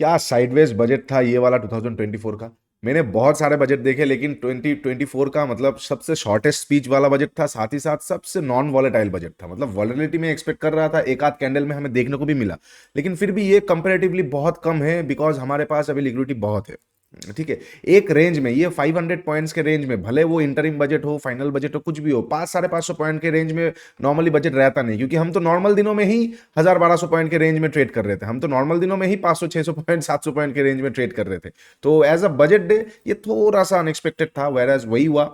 क्या sideways budget था ये वाला 2024 का। मैंने बहुत सारे बजट देखे, लेकिन 2024 का मतलब सबसे शॉर्टेस्ट स्पीच वाला बजट था, साथ ही साथ सबसे नॉन वॉलेटाइल बजट था। मतलब वॉलेटिलिटी में एक्सपेक्ट कर रहा था, एक आध कैंडल में हमें देखने को भी मिला, लेकिन फिर भी ये कंपेरेटिवली बहुत कम है, बिकॉज हमारे पास अभी लिक्विडिटी बहुत है। ठीक है, एक रेंज में ये 500 पॉइंट्स के रेंज में, भले वो इंटरिम बजट हो, फाइनल बजट हो, कुछ भी हो, 500-550 पॉइंट के रेंज में नॉर्मली बजट रहता नहीं, क्योंकि हम तो नॉर्मल दिनों में ही 1000-1200 पॉइंट के रेंज में ट्रेड कर रहे थे। हम तो नॉर्मल दिनों में ही 500-600 पॉइंट 700 पॉइंट के रेंज में ट्रेड कर रहे थे। तो एज अ बजट डे ये थोड़ा सा अनएक्सपेक्टेड था, वेर एज वही हुआ।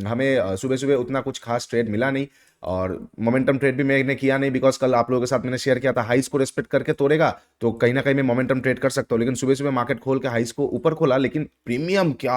हमें सुबह सुबह उतना कुछ खास ट्रेड मिला नहीं, और मोमेंटम ट्रेड भी मैंने किया नहीं, बिकॉज कल आप लोगों के साथ मैंने शेयर किया था हाइस को रिस्पेक्ट करके तोड़ेगा तो कहीं ना कहीं मैं मोमेंटम ट्रेड कर सकता हूँ। लेकिन सुबह सुबह मार्केट खोल के हाइस को ऊपर खोला, लेकिन प्रीमियम क्या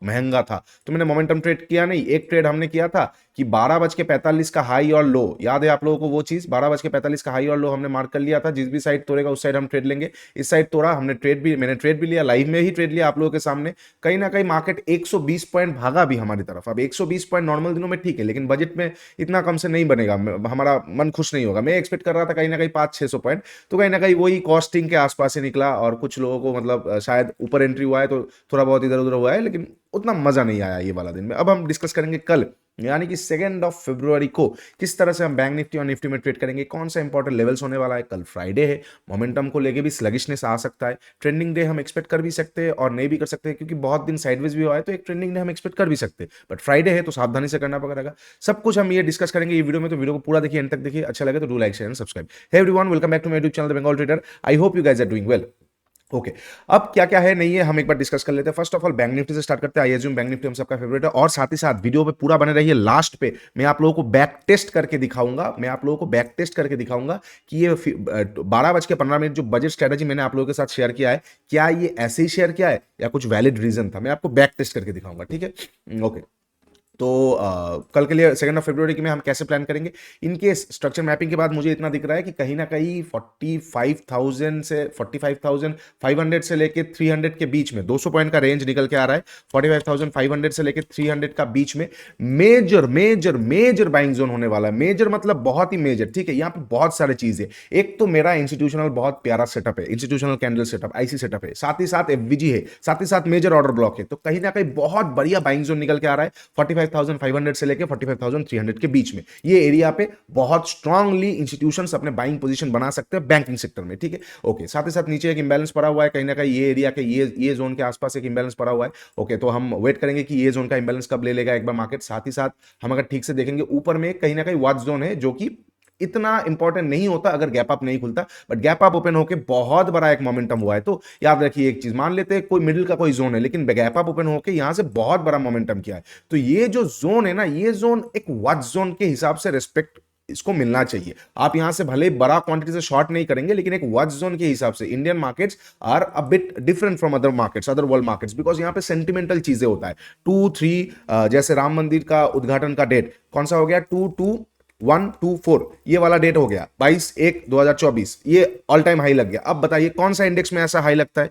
महंगा था, तो मैंने मोमेंटम ट्रेड किया नहीं। एक ट्रेड हमने किया था कि 12:45 का हाई और लो, याद है आप लोगों को वो चीज, 12:45 का हाई और लो हमने मार्क कर लिया था, जिस भी साइड तोड़ेगा उस साइड हम ट्रेड लेंगे। इस साइड तोड़ा, हमने ट्रेड भी, मैंने ट्रेड भी लिया, लाइव में ही ट्रेड लिया आप लोगों के सामने। कहीं ना कहीं मार्केट 120 पॉइंट भागा भी हमारी तरफ। अब 120 पॉइंट नॉर्मल दिनों में ठीक है, लेकिन बजट में इतना कम से नहीं बनेगा, हमारा मन खुश नहीं होगा। मैं एक्सपेक्ट कर रहा था कहीं ना कहीं 500-600 पॉइंट, तो कहीं ना कहीं वही कॉस्टिंग के आसपास ही निकला, और कुछ लोगों को मतलब शायद ऊपर एंट्री हुआ है तो थोड़ा बहुत इधर उधर हुआ है, लेकिन उतना मजा नहीं आया ये वाला दिन में। अब हम डिस्कस करेंगे कल, यानी कि 2 फरवरी को, किस तरह से हम बैंक निफ्टी और निफ्टी में ट्रेड करेंगे, कौन सा इंपॉर्टेंट लेवल्स होने वाला है। कल फ्राइडे है, मोमेंटम को लेके भी स्लगिशनेस आ सकता है, ट्रेंडिंग डे हम एक्सपेक्ट कर भी सकते हैं और नहीं भी कर सकते, क्योंकि बहुत दिन साइडवेज भी हुआ है, तो एक ट्रेंडिंग डे हम एक्सपेक्ट कर भी सकते हैं, बट फ्राइडे है तो सावधानी से करना पड़ेगा। सब कुछ हम ये डिस्कस करेंगे ये वीडियो में, तो वीडियो को पूरा देखिए, एंड तक देखिए, अच्छा लगे तो do like share and subscribe. Hey everyone, welcome back to my YouTube channel the Bengal trader. I hope you guys are doing well. Okay, अब क्या क्या है नहीं है हम एक बार डिस्कस कर लेते हैं। First of all bank Nifty से स्टार्ट करते हैं। आई एज्यूम बैंक निफ्टी हम सबका फेवरेट है, और साथ ही साथ वीडियो पे पूरा बने रहिए, लास्ट पे मैं आप लोगों को बैक टेस्ट करके दिखाऊंगा। मैं आप लोगों को बैक टेस्ट करके दिखाऊंगा कि ये 12:15 जो बजट स्ट्रेटेजी मैंने आप लोगों के साथ शेयर किया है, क्या ये ऐसे ही शेयर किया है या कुछ वैलिड रीजन था, मैं आपको बैक टेस्ट करके दिखाऊंगा। ठीक है, ओके। तो कल के लिए 2 फरवरी के में हम कैसे प्लान करेंगे, इनके स्ट्रक्चर मैपिंग के बाद मुझे इतना दिख रहा है कि कहीं ना कहीं 45,000 से 45,500 से लेके 300 के बीच में 200 पॉइंट का रेंज निकल के आ रहा है। 45,500 से लेके 300 का बीच में major major major buying zone होने वाला है। मेजर मतलब बहुत ही मेजर। ठीक है, यहाँ पे बहुत सारे चीजें, एक तो मेरा इंस्टीट्यूशनल बहुत प्यारा सेटअप है, institutional candle setup, IC setup है, साथ ही साथ एफवीजी है, साथ ही साथ मेजर ऑर्डर ब्लॉक है, तो कहीं ना कहीं बहुत बढ़िया बाइंग जोन निकल के आ रहा है 45,500 से लेके 45,300 के बीच में। ये एरिया पे बहुत स्ट्रांगली इंस्टीट्यूशंस अपने बाइंग पोजीशन बना सकते हैं बैंकिंग सेक्टर में। ठीक है, ओके। साथ ही साथ नीचे एक इंबैलेंस पड़ा हुआ है, कहीं ना कहीं ये एरिया के ये जोन के आसपास एक इंबैलेंस पड़ा हुआ है। ओके, तो हम वेट करेंगे कि ये जोन का इंबैलेंस कब ले लेगा एक बार मार्केट। साथ ही साथ हम अगर ठीक से देखेंगे, ऊपर में कहीं ना कहीं वॉच जोन है, जो कि इतना इंपॉर्टेंट नहीं होता अगर गैप अप नहीं खुलता, बट गैप अप ओपन होके बहुत बड़ा एक मोमेंटम हुआ है। तो याद रखिए एक चीज, मान लेते हैं कोई मिडिल का कोई जोन है, लेकिन गैप अप ओपन होके यहां से बहुत बड़ा मोमेंटम किया है, तो ये जो जोन है ना, ये जोन एक वॉच जोन के हिसाब से रिस्पेक्ट इसको मिलना चाहिए। आप यहां से भले बड़ा क्वांटिटी से शॉर्ट नहीं करेंगे, लेकिन एक वॉच जोन के हिसाब से Indian markets are a bit different from other markets, other world markets, because यहां पे सेंटिमेंटल चीजें होता है। 2-3 जैसे राम मंदिर का उद्घाटन का डेट कौन सा हो गया, 2-2-1-2-4, ये वाला डेट हो गया 22/1/2024, ये ऑल टाइम हाई लग गया। अब बताइए कौन सा इंडेक्स में ऐसा हाई लगता है,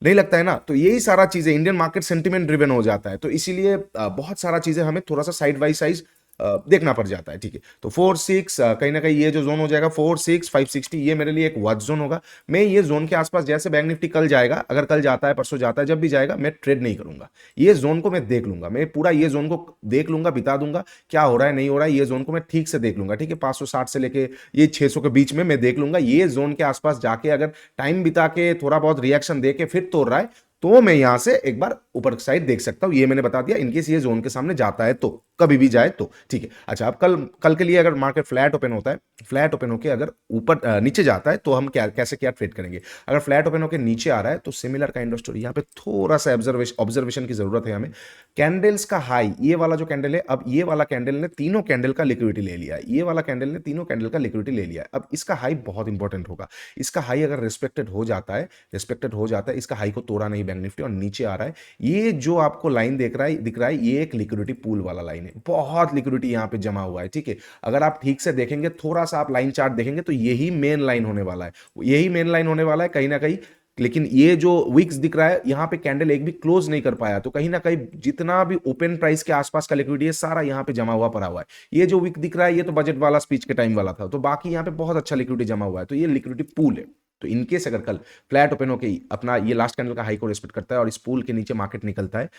नहीं लगता है ना। तो यही सारा चीजें, इंडियन मार्केट सेंटिमेंट ड्रिवन हो जाता है, तो इसीलिए बहुत सारा चीजें हमें थोड़ा सा साइड बाई साइड देखना पड़ जाता है। ठीक है, तो 4-6 कहीं ना कहीं ये जो जोन हो जाएगा 4-6-560, ये मेरे लिए एक वॉच जोन होगा। मैं ये जोन के आसपास, जैसे बैंक निफ्टी कल जाएगा, अगर कल जाता है, परसों जाता है, जब भी जाएगा, मैं ट्रेड नहीं करूंगा। ये जोन को मैं देख लूंगा, मैं पूरा ये जोन को देख लूंगा, बिता दूंगा, क्या हो रहा है नहीं हो रहा है, ये जोन को मैं ठीक से देख लूंगा। ठीक है, 560 से लेके ये 600 के बीच में मैं देख लूंगा। ये जोन के आसपास जाके अगर टाइम बिता के थोड़ा बहुत रिएक्शन दे के फिर तोड़ रहा है, तो मैं यहां से एक बार ऊपर साइड देख सकता हूं। ये मैंने बता दिया, इनकेस ये जोन के सामने जाता है तो, कभी भी जाए तो। ठीक है, अच्छा। अब कल कल के लिए अगर मार्केट फ्लैट ओपन होता है, फ्लैट ओपन होकर अगर ऊपर नीचे जाता है, तो हम क्या कैसे क्या ट्रेड करेंगे। अगर फ्लैट ओपन होकर नीचे आ रहा है, तो सिमिलर काइंड ऑफ स्टोरी। यहाँ पे थोड़ा सा ऑब्जर्वेशन की जरूरत है हमें। कैंडल्स का हाई, ये वाला जो कैंडल है, अब ये वाला कैंडल ने तीनों कैंडल का लिक्विडिटी ले लिया है, ये वाला कैंडल ने तीनों कैंडल का लिक्विडिटी ले लिया है। अब इसका हाई बहुत इंपॉर्टेंट होगा। इसका हाई अगर रिस्पेक्टेड हो जाता है, इसका हाई को तोड़ा नहीं बैंक निफ्टी और नीचे आ रहा है, ये जो आपको लाइन दिख रहा है, ये एक लिक्विडिटी पूल वाला लाइन है, बहुत लिक्विडिटी यहां पे जमा हुआ है। ठीक है, अगर आप ठीक से देखेंगे, थोड़ा सा आप लाइन चार्ट देखेंगे, तो यही मेन लाइन होने वाला है, यही मेन लाइन होने वाला है कहीं ना कहीं। लेकिन ये जो विक्स दिख रहा है, यहां पे कैंडल एक भी क्लोज नहीं कर पाया, तो कहीं ना कहीं जितना भी ओपन प्राइस के आसपास का लिक्विडिटी है, सारा यहां पे जमा हुआ पड़ा हुआ है। ये जो विक दिख रहा है, ये तो बजट वाला स्पीच के टाइम वाला था, तो बाकी यहां पे बहुत अच्छा लिक्विडिटी जमा हुआ है, तो ये लिक्विडिटी पूल है। तो इनकेस अगर कल फ्लैट ओपन होके अपना ये लास्ट कैंडल का हाई को रिस्पेक्ट करता है और इस पूल के नीचे मार्केट निकलता है,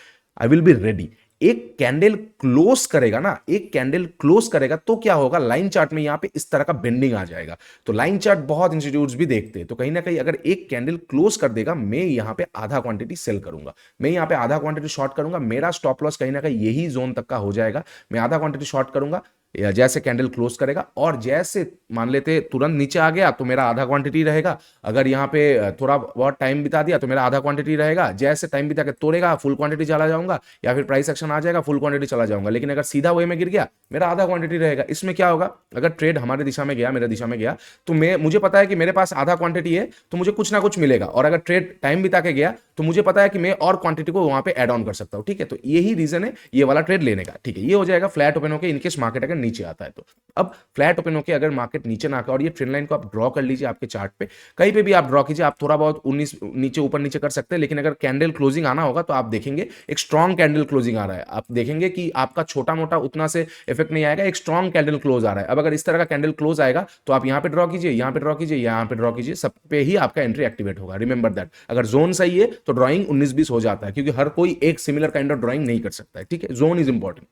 आई विल बी रेडी। एक कैंडल क्लोज करेगा ना, एक कैंडल क्लोज करेगा तो क्या होगा, लाइन चार्ट में यहां पे इस तरह का बेंडिंग आ जाएगा। तो लाइन चार्ट बहुत इंस्टीट्यूट्स भी देखते हैं, तो कहीं ना कहीं अगर एक कैंडल क्लोज कर देगा, मैं यहां पे आधा क्वांटिटी सेल करूंगा, मैं यहां पे आधा क्वांटिटी शॉर्ट करूंगा। मेरा स्टॉप लॉस कहीं ना कहीं यही जोन तक का हो जाएगा। मैं आधा क्वांटिटी शॉर्ट करूंगा या जैसे कैंडल क्लोज करेगा, और जैसे मान लेते तुरंत नीचे आ गया तो मेरा आधा क्वांटिटी रहेगा। अगर यहाँ पे थोड़ा बहुत टाइम बिता दिया तो मेरा आधा क्वांटिटी रहेगा। जैसे टाइम बिता के तोड़ेगा फुल क्वांटिटी चला जाऊंगा, या फिर प्राइस एक्शन आ जाएगा फुल क्वांटिटी चला जाऊंगा। लेकिन अगर सीधा वे में गिर गया, मेरा आधा क्वांटिटी रहेगा। इसमें क्या होगा, अगर ट्रेड हमारे दिशा में गया, मेरे दिशा में गया, तो मुझे पता है कि मेरे पास आधा क्वांटिटी है, तो मुझे कुछ ना कुछ मिलेगा। और अगर ट्रेड टाइम बिता के गया तो मुझे पता है कि मैं और क्वांटिटी को वहां पे ऐड ऑन कर सकता हूं। ठीक है, तो यही रीजन है ये वाला ट्रेड लेने का। ठीक है, ये हो जाएगा फ्लैट ओपन होकर इनकेस मार्केट अगर नीचे आता है तो। अब फ्लैट ओपन होकर अगर मार्केट नीचे ना आता, और ये ट्रेंड लाइन को आप ड्रॉ कर लीजिए आपके चार्ट पे, कहीं पे भी आप ड्रॉ कीजिए, आप थोड़ा बहुत 19 नीचे ऊपर नीचे कर सकते हैं। लेकिन अगर कैंडल क्लोजिंग आना होगा तो आप देखेंगे एक स्ट्रॉन्ग कैंडल क्लोजिंग आ रहा है, आप देखेंगे कि आपका छोटा मोटा उतना से इफेक्ट नहीं आएगा, एक स्ट्रॉन्ग कैंडल क्लोज आ रहा है। अब अगर इस तरह का कैंडल क्लोज आएगा तो आप यहां पे ड्रॉ कीजिए, यहां पे ड्रॉ कीजिए, यहां पे ड्रॉ कीजिए, सब पे ही आपका एंट्री एक्टिवेट होगा। रिमेंबर दैट, अगर जोन सही है तो ड्रॉइंग 19-20 हो जाता है, क्योंकि हर कोई एक सिमिलर काइंड ऑफ ड्रॉइंग नहीं कर सकता है। ठीक है, जोन इज इंपॉर्टेंट।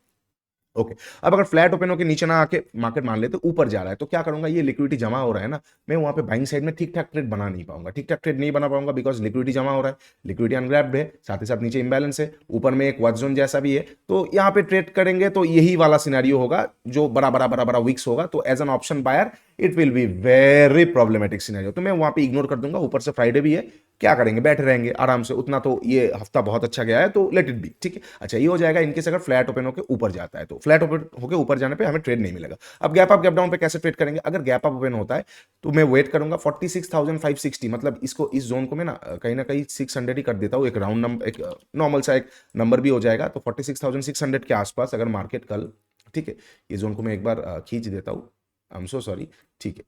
ओके, अब अगर फ्लैट ओपन होकर नीचे ना आके मार्केट मान लेते ऊपर जा रहा है, तो क्या करूंगा, ये लिक्विडिटी जमा हो रहा है ना, मैं वहां पे बाइंग साइड में ठीक ठाक ट्रेड बना नहीं पाऊंगा। ठीक ठाक ट्रेड नहीं बना पाऊंगा बिकॉज लिक्विडिटी जमा हो रहा है, लिक्विडिटी अनग्रैप्ड है, साथ ही साथ नीचे इंबैलेंस है, ऊपर में एक वॉच जोन जैसा भी है। तो यहाँ पे ट्रेड करेंगे तो यही वाला सिनेरियो होगा जो बड़ा बड़ा बड़ा बड़ा वीक्स होगा। तो as an option buyer it will be very problematic scenario. तो मैं वहां पे इग्नोर कर दूंगा। ऊपर से फ्राइडे भी है, क्या करेंगे, बैठे रहेंगे आराम से। उतना तो ये हफ्ता बहुत अच्छा गया है, तो लेट इट बी। ठीक है, अच्छा ये हो जाएगा इनकेस अगर फ्लैट ओपन होकर ऊपर जाता है। तो फ्लैट ओपन होकर ऊपर जाने पे हमें ट्रेड नहीं मिलेगा। अब गैप अप गैप डाउन पे कैसे ट्रेड करेंगे, अगर गैप अप ओपन होता है तो मैं वेट करूंगा 46,560, मतलब इसको इस जोन को मैं ना कहीं 600 ही कर देता हूँ। एक राउंड नंबर, एक नॉर्मल सा एक नंबर भी हो जाएगा। तो 46,600 के आसपास अगर मार्केट कल, ठीक है, ये जोन को मैं एक बार खींच देता हूँ, आई एम सो सॉरी। ठीक है,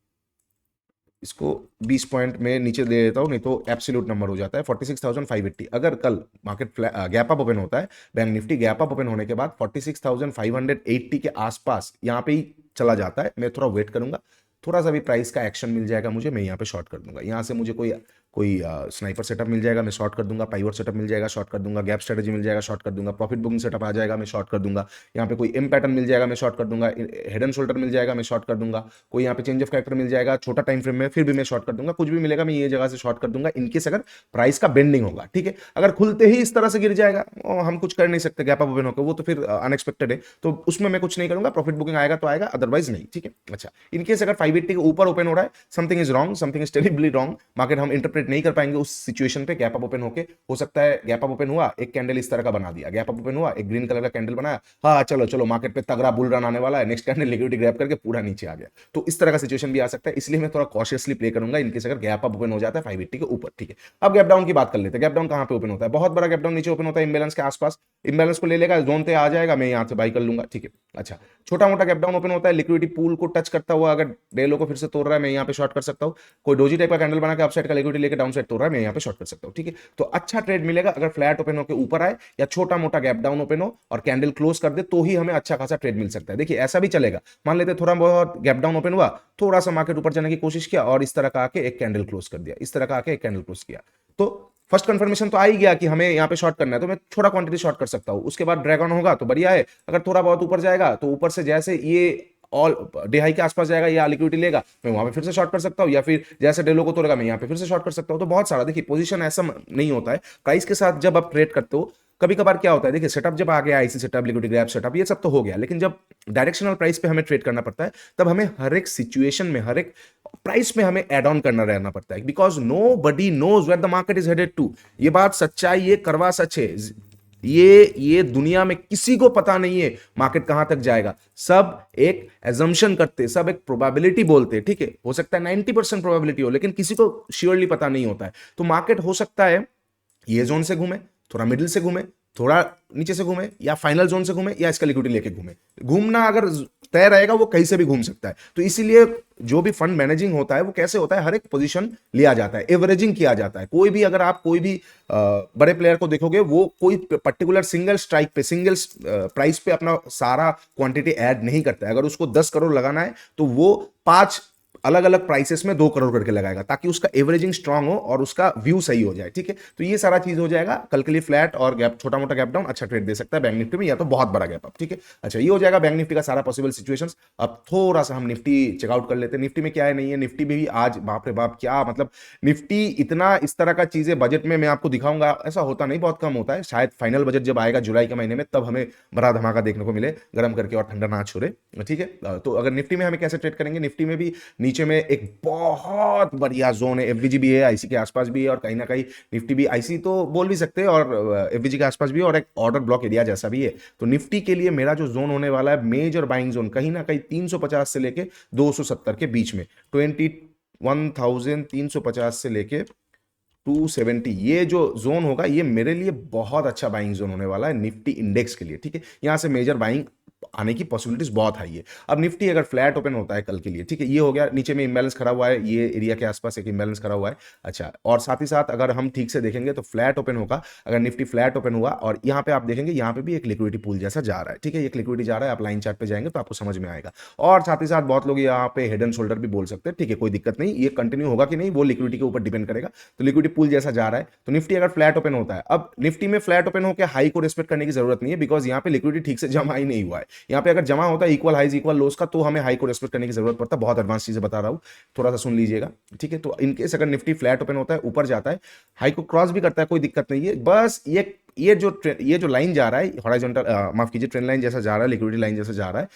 इसको 20 पॉइंट में नीचे दे देता हूं, नहीं तो एब्सोल्यूट नंबर हो जाता है 46,580। अगर कल मार्केट गैप अप ओपन होता है, bank Nifty gap up open होने के बाद 46,580 के आसपास यहां पे ही चला जाता है, मैं थोड़ा वेट करूंगा। थोड़ा सा भी प्राइस का एक्शन मिल जाएगा मुझे, मैं यहाँ पे शॉर्ट कर दूंगा। यहाँ से मुझे कोई कोई स्नाइपर सेटअप मिल जाएगा, मैं शॉर्ट कर दूंगा। पाइवट सेटअप मिल जाएगा, शॉर्ट कर दूंगा। गैप स्ट्रेटजी मिल जाएगा, शॉर्ट कर दूंगा। प्रॉफिट बुकिंग सेटअप आ जाएगा, मैं शॉर्ट कर दूंगा। यहाँ पे कोई एम पैटर्न मिल जाएगा, मैं शॉर्ट कर दूंगा। हेड एंड शोल्डर मिल जाएगा, मैं शॉर्ट कर दूंगा। कोई यहाँ पे चेंज ऑफ कैरेक्टर मिल जाएगा छोटा टाइम फ्रेम में, फिर भी मैं शॉर्ट कर दूंगा। कुछ भी मिलेगा मैं ये जगह से शॉर्ट कर दूंगा, इनकेस अगर प्राइस का बेंडिंग होगा। ठीक है, अगर खुलते ही इस तरह से गिर जाएगा, हम कुछ कर नहीं सकते, गैप अप ओपन होकर, वो तो फिर अनएक्सपेक्टेड है, तो उसमें मैं कुछ नहीं करूंगा। प्रॉफिट बुकिंग आएगा तो आएगा, अदरवाइज नहीं। ठीक है, अच्छा इनकेस अगर 580 के ऊपर ओपन हो रहा है, something is wrong, something is terribly wrong. Market हम इंटरप्रेट नहीं कर पाएंगे उस सिचुएशन पे। गैप अप ओपन होके हो सकता है गैप अप ओपन हुआ, एक कैंडल इस तरह का बना दिया, गैप अप ओपन हुआ, एक ग्रीन कलर का कैंडल बनाया, हाँ चलो चलो मार्केट पे तगड़ा बुल रन आने वाला है, नेक्स्ट कैंडल लिक्विडिटी ग्रैब करके पूरा नीचे आ गया। तो इस तरह का सिचुएशन भी आ सकता है, इसलिए मैं थोड़ा कॉशियसली प्ले करूंगा इनकेस अगर गैप अप ओपन हो जाता है 580 के ऊपर। ठीक है, अब गैप डाउन की बात कर लेते हैं। गैप डाउन कहां पे ओपन होता है, बहुत बड़ा गैप डाउन नीचे ओपन होता है इंबैलेंस के आसपास। इंबैलेंस को ले लेगा, जोन पे आ जाएगा, मैं यहां से बाई कर लूंगा। ठीक है, अच्छा छोटा मोटा गैप डाउन ओपन होता है लिक्विडिटी पूल को टच करता हुआ, अगर डे लो को फिर से तोड़ रहा है, मैं यहां पे शॉर्ट कर सकता हूं। कोई डोजी टाइप का कैंडल बना के अपसाइड का लिक्विडिटी लेके डाउन साइड तोड़ रहा है, मैं यहां पे शॉर्ट कर सकता हूं। ठीक है, तो अच्छा ट्रेड मिलेगा अगर फ्लैट ओपन होकर ऊपर आए या छोटा मोटा गैप डाउन ओपन हो और कैंडल क्लोज कर दे, तो ही हमें अच्छा खासा ट्रेड मिल सकता है। देखिए ऐसा भी चलेगा, मान लेते थोड़ा बहुत गैप डाउन ओपन हुआ, थोड़ा सा मार्केट ऊपर जाने की कोशिश किया और इस तरह का आके एक कैंडल क्लोज कर दिया, इस तरह का आके एक कैंडल क्लोज किया, तो फर्स्ट कंफर्मेशन तो आ ही गया कि हमें यहाँ पे शॉर्ट करना है, तो मैं छोटा क्वांटिटी शॉर्ट कर सकता हूं। उसके बाद ड्रैग ऑन होगा तो बढ़िया है, अगर थोड़ा बहुत ऊपर जाएगा तो ऊपर से जैसे ये ऑल डे हाई के आसपास जाएगा या लिक्विडिटी लेगा, मैं वहां पे फिर से शॉर्ट कर सकता हूं, या फिर जैसे डे लो को तोड़ेगा मैं यहां पे फिर से शॉर्ट कर सकता हूं। तो बहुत सारा देखिए पोजीशन ऐसा नहीं होता है प्राइस के साथ जब आप ट्रेड करते हो। कभी कभार क्या होता है, देखिए सेटअप जब आ गया, IC setup, liquidity grab setup, ये सब तो हो गया, लेकिन जब डायरेक्शनल प्राइस पे हमें ट्रेड करना पड़ता है, तब हमें हर एक सिचुएशन में, हर एक प्राइस में हमें एड ऑन करना रहना पड़ता है, because nobody knows where the market is headed to. ये बात सच्चाई, ये करवा सच है। ये दुनिया में किसी को पता नहीं है मार्केट कहां तक जाएगा। सब एक एजम्पशन करते, सब एक प्रोबेबिलिटी बोलते। ठीक है, हो सकता है 90% प्रोबेबिलिटी हो, लेकिन किसी को श्योरली पता नहीं होता है। तो मार्केट हो सकता है ये जोन से घूमे, थोड़ा मिडिल से घूमे, थोड़ा नीचे से घूमे, या फाइनल जोन से घूमे, या इसका लिक्विडिटी लेके घूमे। घूमना अगर तय रहेगा वो कहीं से भी घूम सकता है। तो इसीलिए जो भी फंड मैनेजिंग होता है वो कैसे होता है, हर एक पोजीशन लिया जाता है, एवरेजिंग किया जाता है। कोई भी अगर आप कोई भी बड़े प्लेयर को देखोगे, वो कोई पर्टिकुलर सिंगल स्ट्राइक पे, सिंगल प्राइस पे अपना सारा क्वांटिटी ऐड नहीं करता है। अगर उसको 10 करोड़ लगाना है तो वो 5 अलग अलग प्राइसेस में 2 करोड़ करके लगाएगा ताकि उसका एवरेजिंग स्ट्रांग हो और उसका व्यू सही हो जाए, ठीक है। तो ये सारा चीज हो जाएगा कल के लिए। फ्लैट और गैप, छोटा मोटा गैप डाउन अच्छा ट्रेड दे सकता है बैंक निफ्टी में, या तो बहुत बड़ा गैप अप, ठीक है। अच्छा, ये हो जाएगा बैंक निफ्टी का सारा पॉसिबल सिचुएशंस। अब थोड़ा सा हम निफ्टी चेकआउट कर लेते हैं। निफ्टी में क्या है नहीं है, निफ्टी में भी आज बाप रे बाप क्या मतलब, निफ्टी इतना इस तरह का चीजें बजट में मैं आपको दिखाऊंगा, ऐसा होता नहीं, बहुत कम होता है। शायद फाइनल बजट जब आएगा जुलाई के महीने में तब हमें बड़ा धमाका देखने को मिले, गर्म करके और ठंडा ना छोड़े, ठीक है। तो अगर निफ्टी में हमें कैसे ट्रेड करेंगे, निफ्टी में भी नीचे में एक बहुत बढ़िया जोन है, एफवीजी भी है, आईसी के आसपास भी है, और कहीं ना कहीं निफ्टी भी आईसी तो बोल भी सकते हैं और एफवीजी के आसपास भी है, और एक ऑर्डर ब्लॉक एरिया जैसा भी है। तो निफ्टी के लिए मेरा जो जोन होने वाला है, मेजर बाइंग जोन कहीं ना कहीं 350 से लेके 270 के बीच में, 21,350 से लेके 270, ये जो जोन होगा ये मेरे लिए बहुत अच्छा बाइंग जोन होने वाला है निफ्टी इंडेक्स के लिए, ठीक है। यहां से मेजर बाइंग आने की पॉसिबिलिटीज बहुत हाई है। अब निफ्टी अगर फ्लैट ओपन होता है कल के लिए, ठीक है, ये हो गया, नीचे में इंबैलेंस खड़ा हुआ है, ये एरिया के आसपास एक इंबैलेंस खड़ा हुआ है। अच्छा, और साथ ही साथ अगर हम ठीक से देखेंगे तो फ्लैट ओपन होगा, अगर निफ्टी फ्लैट ओपन हुआ और यहाँ पे आप देखेंगे यहाँ पे भी एक लिक्विडिटी पूल जैसा जा रहा है, ठीक है, एक लिक्विडिटी जा रहा है, आप लाइन चार्ट पे जाएंगे तो आपको समझ में आएगा। और साथ ही साथ बहुत लोग यहाँ पे हेड एंड शोल्डर भी बोल सकते हैं, ठीक है, कोई दिक्कत नहीं, ये कंटिन्यू होगा कि नहीं वो लिक्विडिटी के ऊपर डिपेंड करेगा। तो लिक्विडिटी पूल जैसा जा रहा है, तो निफ्टी अगर फ्लैट ओपन होता है, अब निफ्टी में फ्लैट ओपन होकर हाई को रिस्पेक्ट करने की जरूरत नहीं है, बिकॉज यहाँ पे लिक्विडिटी ठीक से जमा ही नहीं हुआ है। यहाँ पे अगर जमा होता है इक्वल हाइज इक्वल लोस का, तो हमें हाई को रेस्पेक्ट करने की जरूरत पड़ता है। बहुत एडवांस चीजें बता रहा हूं, थोड़ा सा सुन लीजिएगा, ठीक है। तो इनकेस अगर निफ्टी फ्लैट ओपन होता है, ऊपर जाता है, हाई को क्रॉस भी करता है, कोई दिक्कत नहीं है। बस ये जो लाइन जा रहा है हॉरिजॉन्टल, माफ कीजिए, ट्रेंड लाइन जैसा जा रहा है, लिक्विडिटी लाइन जैसा जा रहा है,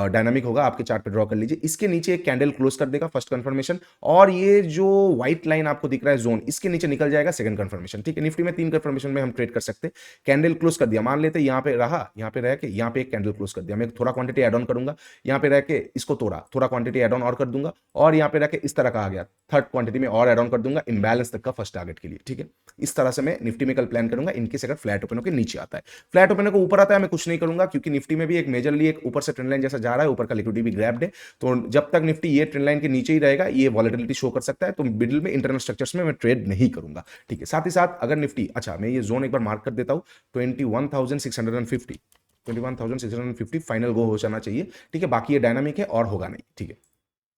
डायनामिक होगा, आपके चार्ट पे ड्रॉ कर लीजिए। इसके नीचे एक कैंडल क्लोज कर देगा, फर्स्ट कंफर्मेशन, और ये जो व्हाइट लाइन आपको दिख रहा है जोन, इसके नीचे निकल जाएगा सेकंड कंफर्मेशन, ठीक है। निफ्टी में 3 कंफर्मेशन में हम ट्रेड कर सकते हैं। कैंडल क्लोज कर दिया, मान लेते हैं यहाँ पे रहा, यहाँ पे रह के यहाँ पे एक कैंडल क्लोज कर दिया, मैं थोड़ा क्वांटिटी एड ऑन करूंगा, यहाँ पे रह के इसको तोड़ा, थोड़ा क्वांटिटी एड ऑन और कर दूंगा, और यहाँ पे रह के इस तरह का आ गया, थर्ड क्वांटिटी में और एड ऑन कर दूंगा इनबैलेंस तक का फर्स्ट टारगेट के लिए, ठीक है। इस तरह से मैं निफ्टी में कल प्लान करूंगा, इनकेस अगर फ्लैट ओपन होकर नीचे आता है। फ्लैट ओपन को ऊपर आता है मैं कुछ नहीं करूंगा, क्योंकि निफ्टी में भी एक मेजरली एक ऊपर से ट्रेंड लाइन जैसा जा रहा है, ऊपर का लिक्विडिटी भी ग्रैब्ड है। तो जब तक निफ्टी ये ट्रेंड लाइन के नीचे ही रहेगा, ये वॉलेटिलिटी शो कर सकता है, तो मिडिल में इंटरनल स्ट्रक्चर्स में मैं ट्रेड नहीं करूंगा, ठीक है। साथ ही साथ अगर निफ्टी, अच्छा मैं ये जोन एक बार मार्क कर देता हूं, 21,650, 21,650 फाइनल गो हो जाना चाहिए, ठीक है। बाकी ये डायनामिक है और होगा नहीं, ठीक है।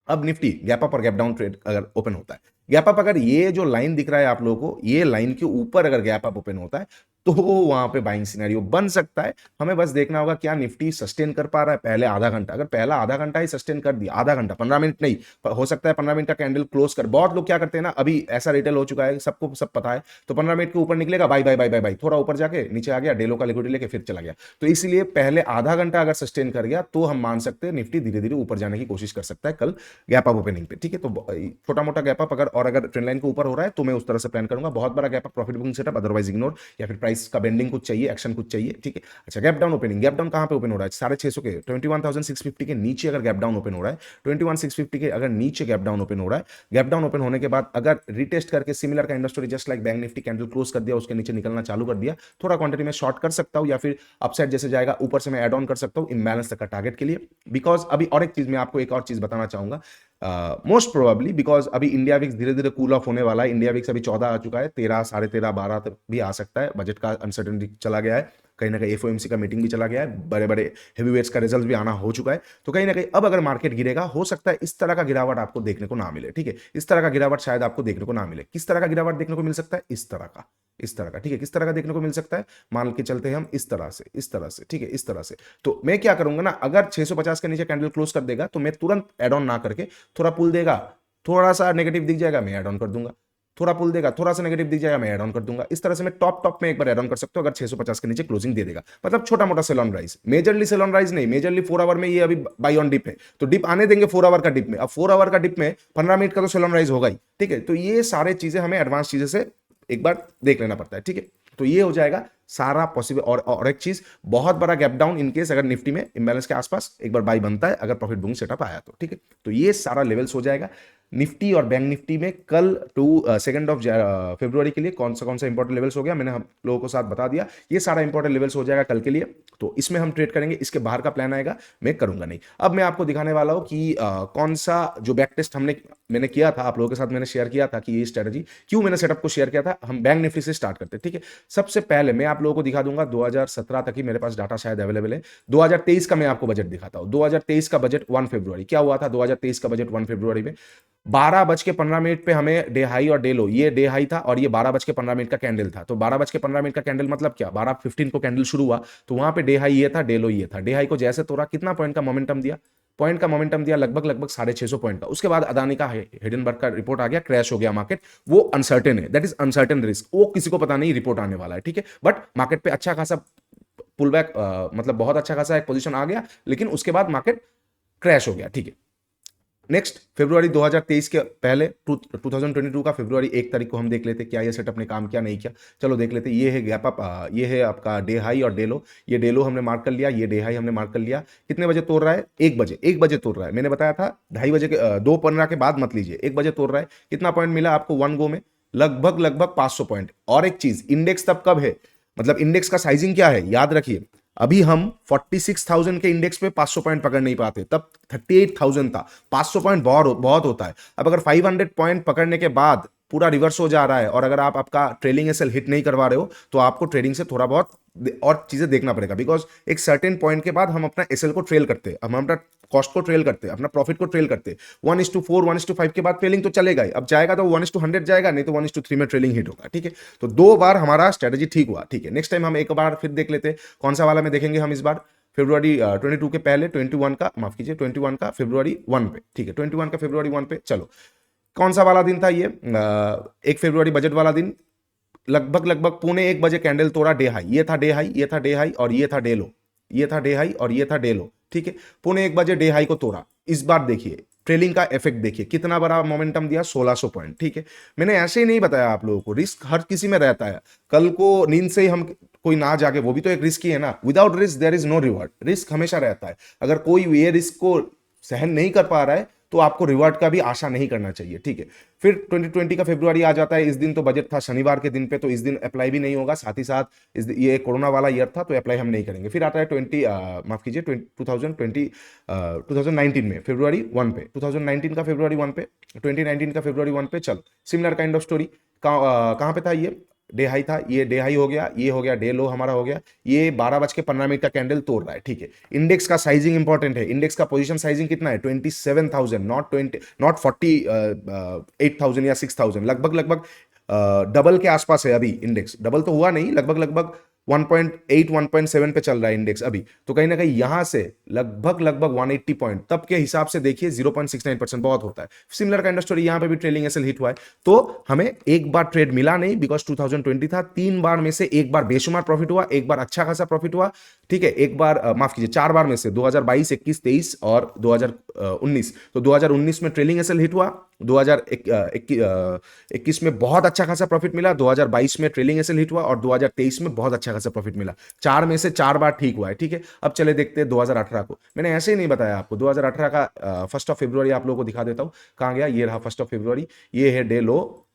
अब निफ्टी गैप अप और गैप डाउन ट्रेड अगर ओपन होता है, गैप अप अगर ये जो लाइन दिख रहा है आप लोगों को, ये लाइन के ऊपर अगर गैप अप ओपन होता है, तो वहां पे बाइंग सिनेरियो बन सकता है। हमें बस देखना होगा क्या निफ्टी सस्टेन कर पा रहा है पहले आधा घंटा। अगर पहला आधा घंटा ही सस्टेन कर दिया, आधा घंटा, 15 मिनट नहीं, हो सकता है 15 मिनट का कैंडल क्लोज कर, बहुत लोग क्या करते हैं ना, अभी ऐसा रिटेल हो चुका है, सबको सब पता है, तो 15 मिनट के ऊपर निकलेगा, buy buy buy buy buy, थोड़ा ऊपर जाके नीचे आ गया, डेलो का लिक्विडिटी लेके फिर चला गया। तो इसलिए पहले आधा घंटा अगर सस्टेन कर गया तो हम मान सकते हैं निफ्टी धीरे धीरे ऊपर जाने की कोशिश कर सकता है कल गैप अप ओपनिंग पे, ठीक है। तो छोटा मोटा गैप अप अगर ट्रेंड लाइन के ऊपर हो रहा है तो मैं उस तरह से प्लान करूंगा, बहुत बड़ा gap up profit booking setup, otherwise ignore, या फिर प्राइस का बेंडिंग कुछ चाहिए, एक्शन कुछ चाहिए, ठीक है। अच्छा, gap down opening, gap down कहां पे ओपन हो रहा है, 650 के 21,650 के नीचे अगर गैप डाउन ओपन हो रहा है, 21,650 के अगर नीचे गैप डाउन ओपन हो रहा है, गैप डाउन ओपन होने के बाद अगर रिटेस्ट करके सिमिलर का industry just like bank Nifty candle close कर दिया, उसके नीचे निकलना चालू कर दिया, थोड़ा क्वांटिटी में शॉर्ट कर सकता हूं, या फिर अपसाइड जैसे जाएगा ऊपर से मैं एड ऑन कर सकता हूं इम्बैलेंस तक का टारगेट के लिए। बिकॉज अभी और एक चीज मैं आपको एक और चीज बताना चाहूंगा, मोस्ट प्रोबेबली बिकॉज अभी इंडिया विक्स धीरे धीरे कूल ऑफ होने वाला है। इंडिया विक्स अभी 14 आ चुका है, 13, 13.5, 12 तक भी आ सकता है, बजट का अनसर्टेनिटी चला गया है, कहीं ना कहीं एफओएमसी का मीटिंग भी चला गया है, बड़े बड़े हेवीवेट्स का रिजल्ट भी आना हो चुका है। तो कहीं ना कहीं अब अगर मार्केट गिरेगा, हो सकता है इस तरह का गिरावट आपको देखने को ना मिले, ठीक है। इस तरह का गिरावट शायद आपको देखने को ना मिले। किस तरह का गिरावट देखने को मिल सकता है, इस तरह का, इस तरह का, ठीक है। किस तरह का देखने को मिल सकता है, मान के चलते हैं हम इस तरह से, इस तरह से, ठीक है, इस तरह से। तो मैं क्या करूंगा ना, अगर 650 के नीचे कैंडल क्लोज कर देगा तो मैं तुरंत एड ऑन ना करके, थोड़ा पुल देगा, थोड़ा सा नेगेटिव दिख जाएगा, मैं एड ऑन कर दूंगा, थोड़ा पुल देगा, थोड़ा सा नेगेटिव दिख जाएगा, मैं एड ऑन कर दूंगा। इस तरह से मैं टॉप में एक बार एड ऑन कर सकता हूं अगर 650 के नीचे क्लोजिंग दे देगा, मतलब छोटा मोटा sell on rise, majorly sell on rise नहीं, मेजरली 4 आवर में ये अभी बाई ऑन डिप है, तो डिप आने देंगे 4 आवर का डिप में। अब 4 आवर का डिप में 15 मिनट का तो सेल ऑन राइज होगा ही, ठीक है। तो ये सारे चीजें हमें एडवांस चीजें से एक बार देख लेना पड़ता है, ठीक है। तो ये हो जाएगा सारा पॉसिबल। और एक चीज, बहुत बड़ा गैप डाउन इनकेस अगर निफ्टी में इंबैलेंस के आसपास एक बार बाई बनता है, अगर प्रॉफिट बुकिंग सेटअप आया तो, ठीक है। तो ये सारा लेवल्स हो जाएगा। निफ्टी और बैंक निफ्टी में कल 2 फरवरी के लिए कौन सा इंपॉर्टेंट लेवल्स हो गया, मैंने हम लोगों को साथ बता दिया। ये सारा इंपॉर्टेंट लेवल्स हो जाएगा कल के लिए, तो इसमें हम ट्रेड करेंगे। इसके बाहर का प्लान आएगा मैं करूंगा नहीं। अब मैं आपको दिखाने वाला हूं कि कौन सा जो बैक टेस्ट मैंने किया था आप लोगों के साथ, मैंने शेयर किया था कि ये स्ट्रेटजी क्यों मैंने सेटअप को शेयर किया था। हम बैंक निफ्टी से स्टार्ट करते हैं, ठीक है। सबसे पहले मैं आप लोगों को दिखा दूंगा 2017 तक ही मेरे पास डाटा शायद अवेलेबल है। 2023 का मैं आपको बजट दिखाता हूं। 2023 का बजट 1 फरवरी क्या हुआ था। 2023 का बजट 1 फरवरी में 12:15 पे हमें डे हाई और डे लो, ये डे हाई था और ये 12:15 का कैंडल था। तो 12:15 का कैंडल मतलब क्या, 12:15 को कैंडल शुरू हुआ तो वहां पे डे हाई ये था, डे लो ये था। डे हाई को जैसे तोड़ा कितना पॉइंट का मोमेंटम दिया, पॉइंट का मोमेंटम दिया लगभग 650 पॉइंट का। उसके बाद अदानी का हिडनबर्ग का रिपोर्ट आ गया, क्रैश हो गया मार्केट। वो अनसर्टेन है, दैट इज अनसर्टेन रिस्क, वो किसी को पता नहीं रिपोर्ट आने वाला है, ठीक है। बट मार्केट पे अच्छा खासा पुल बैक, मतलब बहुत अच्छा खासा एक पोजीशन आ गया, लेकिन उसके बाद मार्केट क्रैश हो गया, ठीक है। नेक्स्ट फरवरी 2023 के पहले 2022 का फरवरी 1 तारीख को हम देख लेते क्या ये सेटअप ने काम किया नहीं किया। चलो देख लेते। ये है गैप अप, ये है आपका डे हाई और डे लो। ये डे लो हमने मार्क कर लिया, ये डे हाई हमने मार्क कर लिया। कितने बजे तोड़ रहा है, 1 बजे तोड़ रहा है। मैंने बताया था 2:30 बजे के 2:15 के बाद मत लीजिए, 1 बजे तोड़ रहा है। कितना पॉइंट मिला आपको वन गो में, लगभग 500 पॉइंट। और एक चीज, इंडेक्स तब कब है, मतलब इंडेक्स का साइजिंग क्या है याद रखिए। अभी हम 46,000 के इंडेक्स पे 500 पॉइंट पकड़ नहीं पाते, तब 38,000 था। 500 पॉइंट बहुत बहुत होता है। अब अगर 500 पॉइंट पकड़ने के बाद पूरा रिवर्स हो जा रहा है और अगर आप आपका ट्रेलिंग एसएल हिट नहीं करवा रहे हो तो आपको ट्रेडिंग से थोड़ा बहुत और चीजें देखना पड़ेगा। बिकॉज एक सर्टेन पॉइंट के बाद हम अपना एसएल को ट्रेल करते हैं, हम अपना कॉस्ट को ट्रेल करते हैं, अपना प्रॉफिट को ट्रेल करते हैं। 1:4 1:5 के बाद ट्रेलिंग तो चलेगा ही। अब जाएगा तो 1:100 जाएगा, नहीं तो 1:3 में ट्रेलिंग हिट होगा, ठीक है। तो 2 बार हमारा स्ट्रेटेजी ठीक हुआ, ठीक है। नेक्स्ट टाइम हम एक बार फिर देख लेते हैं कौन सा वाला में देखेंगे हम इस बार। फरवरी 22 के पहले 21 का, माफ कीजिए 21 का फरवरी 1 पे, ठीक है। 21 का फरवरी 1 पे चलो कौन सा वाला दिन था ये, 1 फरवरी बजट वाला दिन। लगभग 1:15 कैंडल तोड़ा, डे हाई ये था, डे हाई ये था, डे हाई और ये था डे लो, ये था डे हाई और ये था डे लो, ठीक है। 1:15 डे हाई को तोड़ा। इस बार देखिए ट्रेलिंग का इफेक्ट देखिए कितना बड़ा मोमेंटम दिया, 1600 पॉइंट, ठीक है। मैंने ऐसे ही नहीं बताया आप लोगों को, रिस्क हर किसी में रहता है। कल को नींद से ही हम कोई ना जागे, वो भी तो एक रिस्क ही है ना। Without risk there is no reward, risk हमेशा रहता है। अगर कोई ये रिस्क को सहन नहीं कर पा रहा है तो आपको रिवॉर्ड का भी आशा नहीं करना चाहिए, ठीक है। फिर 2020 का फरवरी आ जाता है। इस दिन तो बजट था शनिवार के दिन पे, तो इस दिन अप्लाई भी नहीं होगा। साथ ही साथ ये कोरोना वाला ईयर था तो अप्लाई हम नहीं करेंगे। फिर आता है 2019 में फरवरी 1 पे, 2019 का फरवरी 1 पे, 2019 का फरवरी 1 पे। चलो सिमिलर काइंड ऑफ स्टोरी। कहाँ पे था ये, डे हाई था, ये डे हाई हो गया, ये हो गया डे लो हमारा हो गया। ये 12:15 का कैंडल तोड़ रहा है, ठीक है। इंडेक्स का साइजिंग इंपॉर्टेंट है। इंडेक्स का पोजीशन साइजिंग कितना है, 27,000, नॉट 48,000 या 6,000। लगभग डबल के आसपास है अभी इंडेक्स। डबल तो हुआ नहीं, लगभग 1.8 1.7 पे चल रहा है इंडेक्स अभी। तो कहीं ना कहीं यहां से लगभग 180 पॉइंट, तब के हिसाब से देखिए 0.69% बहुत होता है। सिमिलर काइंड ऑफ स्टोरी, यहां पे भी ट्रेलिंग एसएल हिट हुआ है। तो हमें एक बार ट्रेड मिला नहीं, बिकॉज 2020 था। 3 बार में से एक बार बेशुमार प्रॉफिट हुआ, एक बार अच्छा खासा प्रॉफिट हुआ, ठीक है। एक बार माफ कीजिए 4 बार में से 2022, 21, 23 और 2019। तो 2019 में ट्रेलिंग एसएल हिट हुआ, 2021 में बहुत अच्छा खासा प्रॉफिट मिला, 2022 में ट्रेलिंग एसएल हिट हुआ और 2023 में बहुत अच्छा खासा प्रॉफिट मिला। 4 में से 4 बार ठीक हुआ है, ठीक है। अब चले देखते हैं 2018 को। मैंने ऐसे ही नहीं बताया आपको। 2018 का 1 फरवरी आप लोगों को दिखा देता हूं। कहां गया, ये रहा 1 फरवरी। ये है डे लो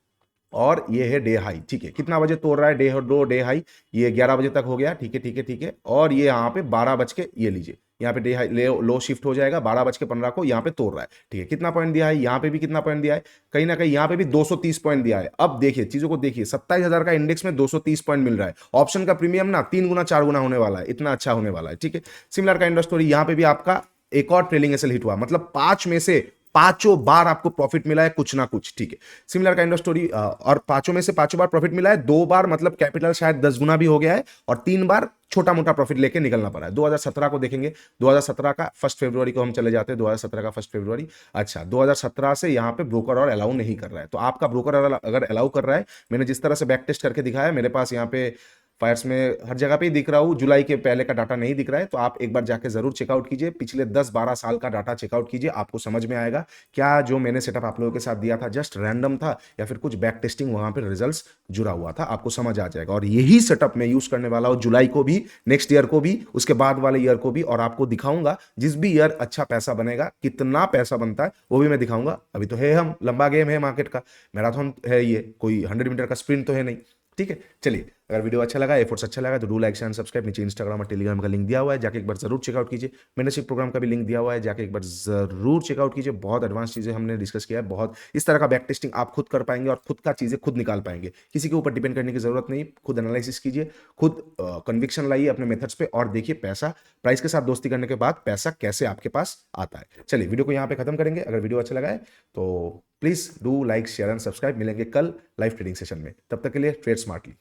और ये है डे हाई, ठीक है। कितना बजे तोड़ रहा है, डे लो डे हाई, ये 11 बजे तक हो गया, ठीक है ठीक है ठीक है। और ये यहाँ पे 12 बज के, ये लीजिए यहाँ पे डे हाई लो शिफ्ट हो जाएगा, 12:15 को यहाँ पे तोड़ रहा है, ठीक है। कितना पॉइंट दिया है, यहाँ पे भी कितना पॉइंट दिया है, कहीं ना कहीं यहाँ पे भी 230 पॉइंट दिया है। अब देखिए चीजों को देखिए, 27,000 का इंडेक्स में 230 पॉइंट मिल रहा है। ऑप्शन का प्रीमियम ना 3 गुना 4 गुना होने वाला है, इतना अच्छा होने वाला है, ठीक है। सिमिलर काइंड ऑफ स्टोरी, यहाँ पे भी आपका एक और ट्रेलिंग एसएल हिट हुआ, मतलब 5 में से 5 बार आपको प्रॉफिट मिला है कुछ ना कुछ, ठीक है। सिमिलर काइंड ऑफ स्टोरी, और 5 में से 5 बार प्रॉफिट मिला है। 2 बार मतलब कैपिटल शायद 10 गुना भी हो गया है और 3 बार छोटा मोटा प्रॉफिट लेके निकलना पड़ा है। 2017 को देखेंगे। 2017 का 1 फरवरी को हम चले जाते हैं। 2017 का 1 फरवरी, अच्छा 2017 से यहाँ पे ब्रोकर और अलाउ नहीं कर रहा है। तो आपका ब्रोकर अगर अलाउ कर रहा है, मैंने जिस तरह से बैक टेस्ट करके दिखाया, मेरे पास यहाँ पे फायर्स में हर जगह पे ही दिख रहा हूँ, जुलाई के पहले का डाटा नहीं दिख रहा है, तो आप एक बार जाके जरूर चेकआउट कीजिए, पिछले 10-12 साल का डाटा चेकआउट कीजिए, आपको समझ में आएगा क्या जो मैंने सेटअप आप लोगों के साथ दिया था जस्ट रैंडम था या फिर कुछ बैक टेस्टिंग वहां पर रिजल्ट्स जुड़ा हुआ था, आपको समझ आ जाएगा। और यही सेटअप मैं यूज करने वाला हूँ जुलाई को भी, नेक्स्ट ईयर को भी, उसके बाद वाले ईयर को भी, और आपको दिखाऊंगा जिस भी ईयर अच्छा पैसा बनेगा, कितना पैसा बनता है वो भी मैं दिखाऊंगा। अभी तो है, हम लंबा गेम है मार्केट का, मैराथन है ये, कोई 100 मीटर का स्प्रिंट तो है नहीं। ठीक है, चलिए, अगर वीडियो अच्छा लगा, एफर्ट्स अच्छा लगा तो डू लाइक शेयर सब्सक्राइब। नीचे इंस्टाग्राम और टेलीग्राम का लिंक दिया हुआ है, जाके एक बार जरूर चेकआउट कीजिए। मेंटरशिप प्रोग्राम का भी लिंक दिया हुआ है, जाके एक बार जरूर चेकआउट कीजिए। बहुत एडवांस चीजें हमने डिस्कस किया है, बहुत इस तरह का बैक टेस्टिंग आप खुद कर पाएंगे और खुद का चीजें खुद निकाल पाएंगे, किसी के ऊपर डिपेंड करने की जरूरत नहीं। खुद एनालिसिस कीजिए, खुद कन्विक्शन लाइए अपने मेथड्स पे, और देखिए पैसा, प्राइस के साथ दोस्ती करने के बाद पैसा कैसे आपके पास आता है। चलिए, वीडियो को यहाँ पे खत्म करेंगे। अगर वीडियो अच्छा लगा है तो please do like share and subscribe. मिलेंगे कल लाइव ट्रेडिंग सेशन में, तब तक के लिए ट्रेड स्मार्टली।